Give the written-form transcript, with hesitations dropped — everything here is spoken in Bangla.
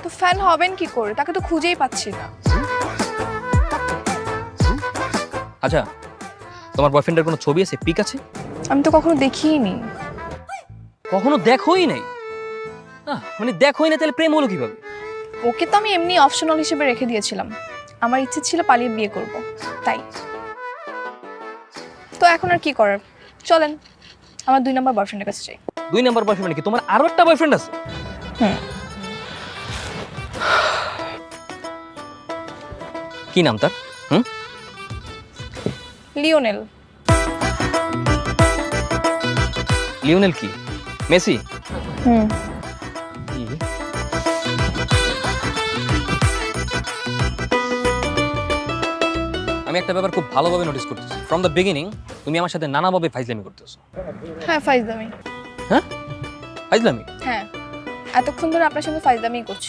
তো ফ্যান হবেন কি করে? তাকে তো খুঁজেই পাচ্ছি না। আচ্ছা, তোমার বয়ফ্রেন্ডের কোনো ছবি আছে, পিক আছে? আমি তো কখনো দেখিনি। কখনো দেখোই নাই? মানে দেখোই না, তাহলে প্রেম হলো কিভাবে? ওকে তো আমি এমনি অপশনাল হিসেবে রেখে দিয়েছিলাম। আমার ইচ্ছে ছিল পালিয়ে বিয়ে করব, তাই। তো এখন আর কি করার, চলেন আমার 2 নম্বর বয়ফ্রেন্ডের কাছে যাই। 2 নাম্বার বয়ফ্রেন্ড কি? তোমার আরো একটা বয়ফ্রেন্ড আছে? হুম। কি নাম তার? হুম? লিওনেল। লিওনেল কি? মেসি? হুম। কি? আমি একটা ব্যাপার খুব ভালোভাবে নোটিস করতেছি। ফ্রম দ্য বিগিনিং তুমি আমার সাথে নানাভাবে ফাইজলামি করতেছো। হ্যাঁ, ফাইজলামি। হ্যাঁ, ফাইজলামি? হ্যাঁ, এতক্ষণ ধরে আপনার সাথে ফাইজলামি করছি।